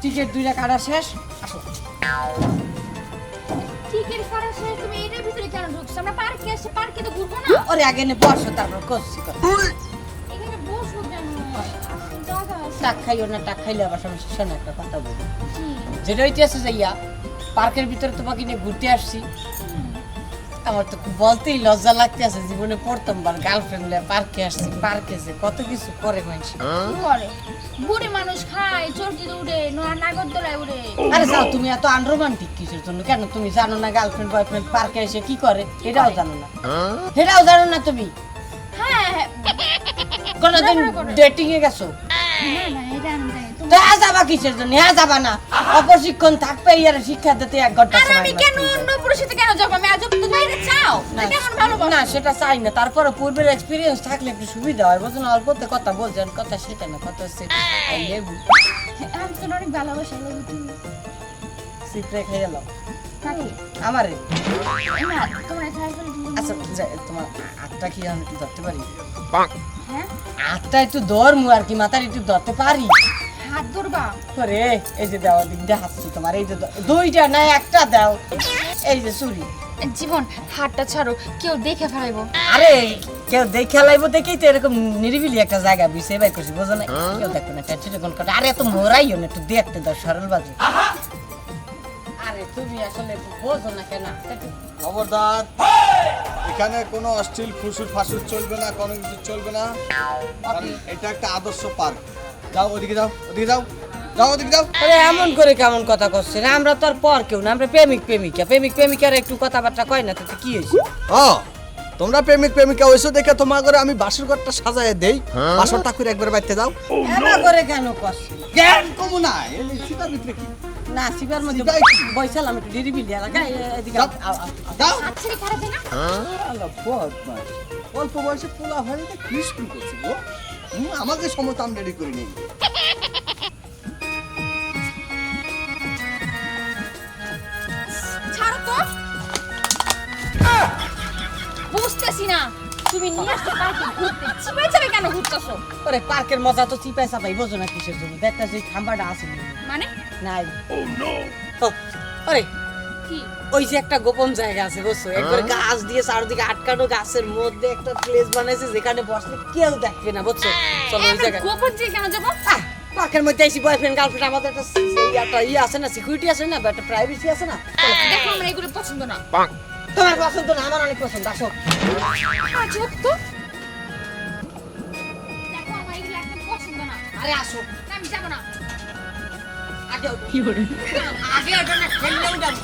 Ticket দুইটা কাটা শেষ, আসো। টিকিট কাটা শেষ, তুমি এটার ভিতরে কেন ঢুকছো? আমরা পার্কে আসছি, পার্কে তো ঘুরবো না? ওরে আগে নে বসো, তারপর করছি কথা। এখানে বসবো কেন? জায়গা আছে। টাক খাইও না, টাক খাইলে আবার সমস্যা। শোনো একটা কথা বলি, কি? যেটা হইতে আছে যাইয়া পার্কের ভিতরে তোমাকে নিয়ে ঘুরতে আসছি। আমার তো খুব বলতেই লজ্জা লাগতে আছে, জীবনে প্রথমবার গার্লফ্রেন্ড নিয়ে পার্কে আসছি। পার্কে যে কত কিছু করে মানুষ। কি করে? বুড়ি মানুষ খায়, চরকিতে উড়ে, নাগরদোলায় উড়ে। আরে যাও, তুমি এত আনরোমান্টিক কিসের জন্য? কেন তুমি জানো না গার্লফ্রেন্ড বয়ফ্রেন্ড পার্কে এসে কি করে? এটাও জানো না? এটাও জানো না তুমি? হ্যাঁ হ্যাঁ। কোনদিন ডেটিং এ গেছো? না না, এটা আমি জানি। তো যাবা কিসের জন্য? যাবা না, অপশিক্ষণ থাকবে, ইয়ার শিক্ষা দিতে 1 ঘন্টা আর সময় আমি লাগবে। কেন অন্য পুরুষের সাথে কেন যাবো? আমি আজব তুমি এটা চাও? না, এটা কেমন ভালোবাসা? না সেটা চাই না, তারপরে পূর্বের এক্সপিরিয়েন্স থাকলে একটু সুবিধা হয়, বুঝছো না? অল্পতে কথা বলছেন, কথা সেটা না, কথা হচ্ছে I love you। আমি তো অনেক ভালোবাসা লাগে তুমি। সিপ্রে খেয়ে এলাম কাকে? আমারে। না, তোমার খাই ফেলে দিলাম। আচ্ছা তোমার আটটা কি আমি একটু ধরতে পারি? হ্যাঁ? আটটা একটু ধরমু আর কি, মাথার একটু ধরতে পারি। হাত ধরবা? করে এই যে দাও, দিক দিয়ে হাসছি তোমার, এই যে দুইটা না একটা দাও, এই যে চুরি। জীবন, হাতটা ছাড়ো, কেউ দেখে ফেলাইবো। আরে কেউ দেখে লাইবো, দেখেই তো এরকম নিরিবিলি একটা জায়গা বুঝছে বাই করছি, বোঝো না? কেউ দেখবে না, টেনশন করে। আরে এত মোরাইও না, একটু দেখতে দাও, সরল বাজে। আরে তুমি আসলে বোঝো না কেন? খবরদার, এখানে কোনো অশ্লীল ফুসুর ফাসুর চলবে না, কোনো কিছু চলবে না। কারণ এটা একটা আদর্শ পার্ক। যাও ওদিকে, যাও ওদিকে, যাও যাও ওদিকে, যাও। আরে এমন করে কেমন কথা করছেন? আমরা তো আর পর কেউ না, আমরা প্রেমিক প্রেমিকা। প্রেমিক প্রেমিকার একটু কথাবার্তা কয় না, তাতে কি হয়েছে? ও, তোমরা প্রেমিক প্রেমিকা হইছো দেখে তোমার করে আমি বাসর ঘরটা সাজায় দেই। বাসরটা করে একবার বাইতে যাও। এমন করে কেন করছেন? জ্ঞান কমু না, এলে সিটার ভিতরে কি? না শিবার মধ্যে সিটাই কি? বইসালাম একটু নিরিবিলি এলাকা, এদিকে যাও। আও, আও, আও। যাও। হাত ছেড়ে খারাপ না? আল্লাহ বদমাশ। অল্প বয়সে পোলা হয়ে কি শুরু করছে গো? আমাকে সমতাম রেডি করে নিই। ছাড়ো তো। বুঝতেছি না, তুমি নিয়ে আসছো পার্কে ঘুরতে, চিপাই চাপে কেন ঘুরতেছো? ওরে পার্কের মজা তো চিপাই চাপাই, বোঝো না কিসের জন্য? দেখতে যে খাম্বাটা আছে মানে নাই। ও, ওরে কি? ওই যে একটা গোপন জায়গা আছে, বুঝছো? একবার গাছ দিয়ে চারদিকে আটকানো, গাছের মধ্যে একটা প্লেস বানাইছে যেখানে বসলে কেউ দেখবে না, বুঝছো? চলো ওই এত জায়গায়। গোপন যে কেন যাবো? পার্কের মধ্যে আইসি, বয়ফ্রেন্ড গার্লফ্রেন্ড, আমাদের একটা ইয়ে আছে না, সিকিউরিটি আছে না, বা একটা প্রাইভেসি আছে না? দেখো, আমার এগুলো পছন্দ না। তোমার পছন্দ না, আমার অনেক পছন্দ, আসো। আজব তো। দেখো, আমার এগুলো একদম পছন্দ না। আরে আসো, না, আমি যাবো না। আগে কি করে? আগে ওটা না, খেললেও যাবো।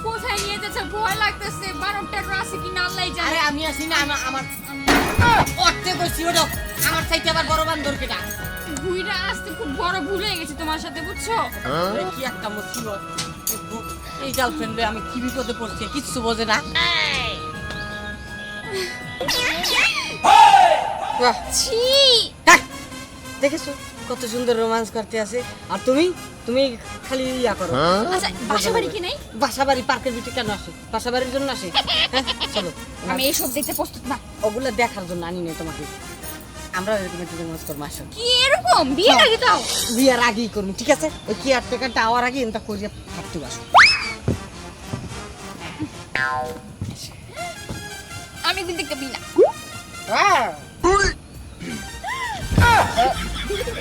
কোথায় নিয়ে যাচ্ছে? ভয় লাগতেছে, বানরটা আছে কি না আল্লাহই জানে। আরে আমি আসি না, আমার করতে কইছি ওটা, আমার চাইতে আবার বড় বান্দর কেটা। ভুইটা আসতে খুব বড় ভুল হয়ে গেছে তোমার সাথে, বুঝছো? আরে কি একটা মুসিবত! এই গার্লফ্রেন্ডে আমি কি বিপদে পড়ছি, কিচ্ছু বোঝে না। বাহ, ছি! থাক। দেখেছো কত সুন্দর রোমান্স করতে আছে? আর তুমি তুমি খালি ইয়া করো। আচ্ছা, বাসা বাড়ি কি নাই? বাসা বাড়ি পার্কের ভিতরে কেন আসে? বাসা বাড়ির জন্য আসে? হ্যাঁ, চলো। আমি এইসব দেখতে প্রস্তুত না। ওগুলো দেখার জন্য আনি নাই তোমাকে। আমরা এরকম একটু রোমান্স করবো, আসো। কি এরকম? বিয়ে আগে দাও। বিয়ার আগেই করবো, ঠিক আছে? ওই কি আর টাকাটা আওয়ার আগে এটা করিয়া থাকতে আসো। আমি কিন্তু দেখতে বিয়ে না। হ্যাঁ,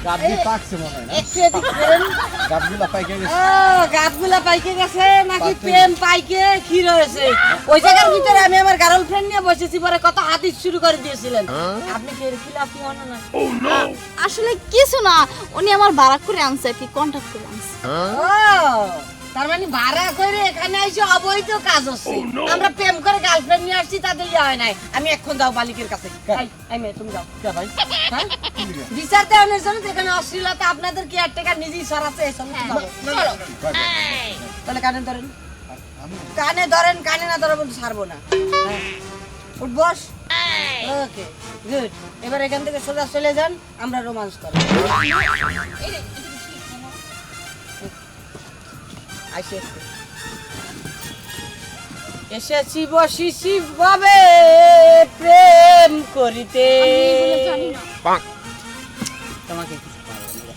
গাবজি পাকছে মনে হয় না? একটু এদিক করেন। গাবগুলা পাইকে গেছে। ও, গাছগুলা পাইকে গেছে নাকি পাইকে প্রেম পাইকে কি রয়েছে? ওই জায়গার ভিতরে আমি আমার গার্লফ্রেন্ড নিয়ে বসেছি, পরে কত হাদিস শুরু করে দিয়েছিলেন। আপনি কি এর খিলাফি হন না? আসলে কিছু না, উনি আমার ভাড়া করে আনছে আর কি, কন্ট্যাক্ট করে আনছে। ও, তার মানে ভাড়া করে এখানে এসে অবৈধ কাজ হচ্ছে। আমরা প্রেম করে গার্লফ্রেন্ড নিয়ে আসছি, তাদের ইয়ে হয় নাই। আমি এখন যাও মালিকের কাছে। এই মেয়ে, তুমি যাও। কে ভাই? হ্যাঁ? বিচার দেওয়ানোর জন্য যেখানে অশ্লীলতা আপনাদের কি আর টাকা নিজেই সরাচ্ছে, এই সমস্ত যাবো। চলো। তাহলে কানে ধরেন, কানে ধরেন, কানে না ধরে বলতে ছাড়বো না। হ্যাঁ। উঠ বস। ওকে, গুড। এবার এখান থেকে সোজা চলে যান, আমরা রোমান্স করব। আইসে এসেছি বসিছি ভাবে প্রেম করিতে। আমি এগুলো জানি না। তোমাকে কিছু পারবো না।